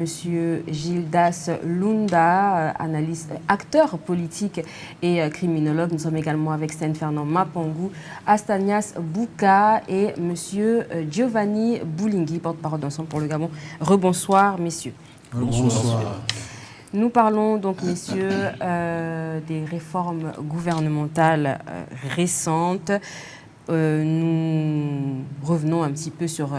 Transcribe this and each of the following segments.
Monsieur Gildas Lunda, analyste, acteur politique et criminologue. Nous sommes également avec Saint-Fernand Mapangu, Astanias Bouka et Monsieur Giovanni Boulingi, porte-parole d'Ensemble pour le Gabon. Rebonsoir, messieurs. Bonsoir. Nous parlons donc, messieurs, des réformes gouvernementales récentes. Nous revenons un petit peu sur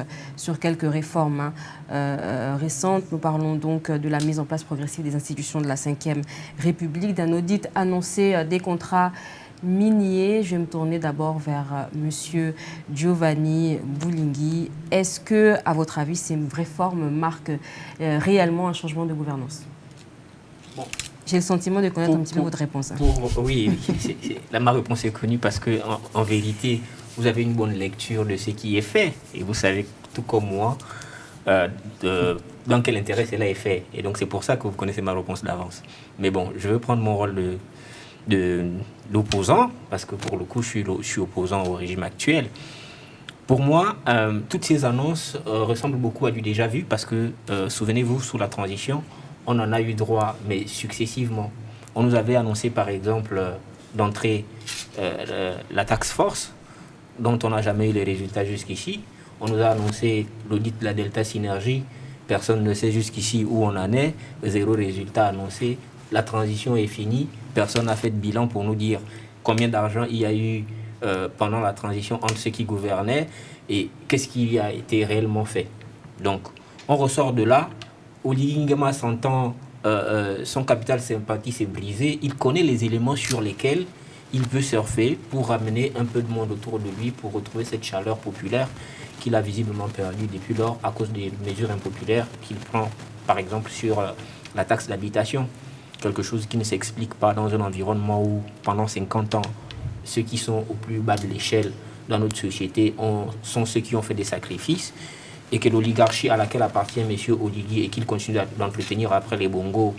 quelques réformes récentes. Nous parlons donc de la mise en place progressive des institutions de la Ve République, d'un audit annoncé des contrats miniers. Je vais me tourner d'abord vers Monsieur Giovanni Boulingi. Est-ce que, à votre avis, ces réformes marquent réellement un changement de gouvernance? Bon. J'ai le sentiment de connaître un petit peu votre réponse. Oui, ma réponse est connue parce que en vérité, vous avez une bonne lecture de ce qui est fait et vous savez, tout comme moi, dans quel intérêt cela est fait. Et donc c'est pour ça que vous connaissez ma réponse d'avance. Mais bon, je veux prendre mon rôle de l'opposant parce que pour le coup, je suis opposant au régime actuel. Pour moi, toutes ces annonces ressemblent beaucoup à du déjà vu parce que, souvenez-vous, sous la transition, on en a eu droit, mais successivement. On nous avait annoncé, par exemple, d'entrée la task force, dont on n'a jamais eu les résultats jusqu'ici. On nous a annoncé l'audit de la Delta Synergie. Personne ne sait jusqu'ici où on en est. Zéro résultat annoncé. La transition est finie. Personne n'a fait de bilan pour nous dire combien d'argent il y a eu pendant la transition entre ceux qui gouvernaient et qu'est-ce qui a été réellement fait. Donc, on ressort de là. Oligui Nguema sentant son capital sympathie s'est brisé, il connaît les éléments sur lesquels il peut surfer pour ramener un peu de monde autour de lui, pour retrouver cette chaleur populaire qu'il a visiblement perdue depuis lors à cause des mesures impopulaires qu'il prend, par exemple, sur la taxe d'habitation. Quelque chose qui ne s'explique pas dans un environnement où, pendant 50 ans, ceux qui sont au plus bas de l'échelle dans notre société sont ceux qui ont fait des sacrifices, et que l'oligarchie à laquelle appartient M. Oligui et qu'il continue d'entretenir après les bongos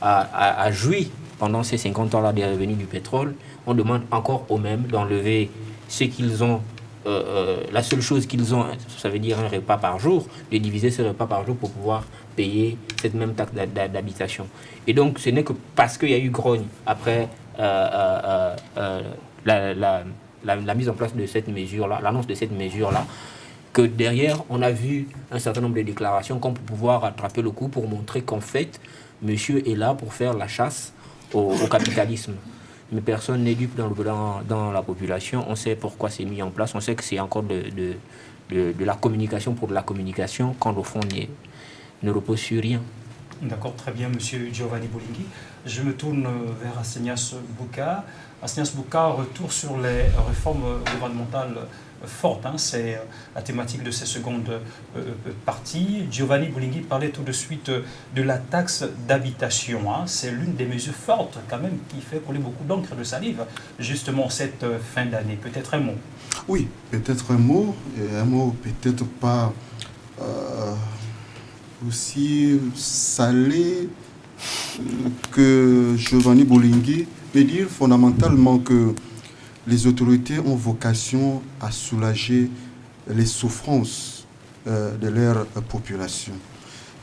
a joui pendant ces 50 ans-là des revenus du pétrole. On demande encore aux mêmes d'enlever ce qu'ils ont, la seule chose qu'ils ont, ça veut dire un repas par jour, de diviser ce repas par jour pour pouvoir payer cette même taxe d'habitation. Et donc ce n'est que parce qu'il y a eu grogne après la mise en place de cette mesure-là, l'annonce de cette mesure-là, que derrière, on a vu un certain nombre de déclarations comme pour pouvoir rattraper le coup, pour montrer qu'en fait, monsieur est là pour faire la chasse au capitalisme. Mais personne n'est dupe dans la population. On sait pourquoi c'est mis en place. On sait que c'est encore de la communication pour de la communication, quand au fond, ne repose sur rien. D'accord, très bien, monsieur Giovanni Boulingi. Je me tourne vers Astanias Bouka. Astanias Bouka, retour sur les réformes gouvernementales fortes. C'est la thématique de ces secondes parties. Giovanni Boulingi parlait tout de suite de la taxe d'habitation. C'est l'une des mesures fortes, quand même, qui fait couler beaucoup d'encre de salive, justement, cette fin d'année. Peut-être un mot. Oui, peut-être un mot, et un mot peut-être pas aussi salé que Giovanni Boulingi, mais dire fondamentalement que les autorités ont vocation à soulager les souffrances de leur population.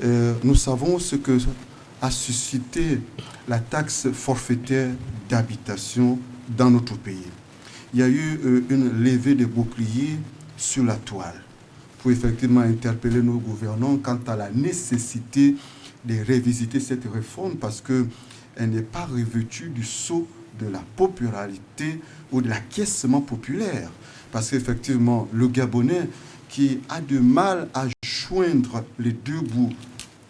Nous savons ce que a suscité la taxe forfaitaire d'habitation dans notre pays. Il y a eu une levée de boucliers sur la toile pour effectivement interpeller nos gouvernants quant à la nécessité de révisiter cette réforme parce qu'elle n'est pas revêtue du sceau de la popularité ou de l'acquiescement populaire. Parce qu'effectivement, le Gabonais qui a du mal à joindre les deux bouts,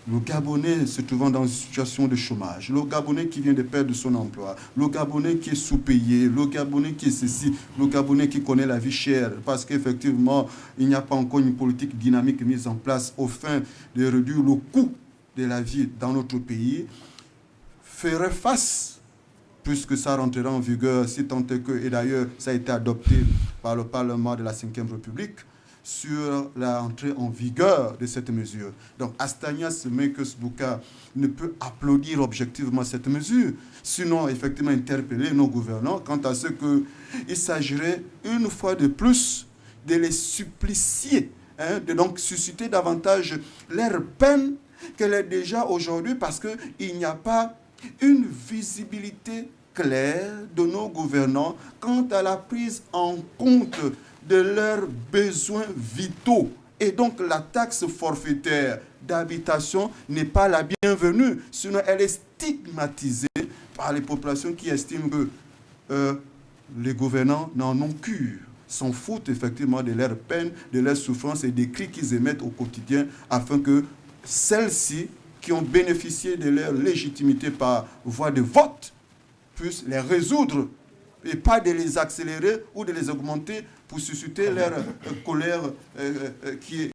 le Gabonais se trouvant dans une situation de chômage, le Gabonais qui vient de perdre son emploi, le Gabonais qui est sous-payé, le Gabonais qui est ceci, le Gabonais qui connaît la vie chère, parce qu'effectivement, il n'y a pas encore une politique dynamique mise en place au fin de réduire le coût de la vie dans notre pays, ferait face, puisque ça rentrera en vigueur, si tant est que, et d'ailleurs ça a été adopté par le Parlement de la Ve République, sur l'entrée en vigueur de cette mesure. Donc Astanias Bouka ne peut applaudir objectivement cette mesure, sinon effectivement interpeller nos gouvernants quant à ce qu'il s'agirait une fois de plus de les supplicier, de donc susciter davantage leur peine qu'elle est déjà aujourd'hui parce qu'il n'y a pas une visibilité claire de nos gouvernants quant à la prise en compte de leurs besoins vitaux. Et donc la taxe forfaitaire d'habitation n'est pas la bienvenue, sinon elle est stigmatisée par les populations qui estiment que les gouvernants n'en ont cure, s'en foutent effectivement de leurs peines, de leurs souffrances et des cris qu'ils émettent au quotidien afin que celles-ci qui ont bénéficié de leur légitimité par voie de vote puissent les résoudre et pas de les accélérer ou de les augmenter pour susciter leur colère qui est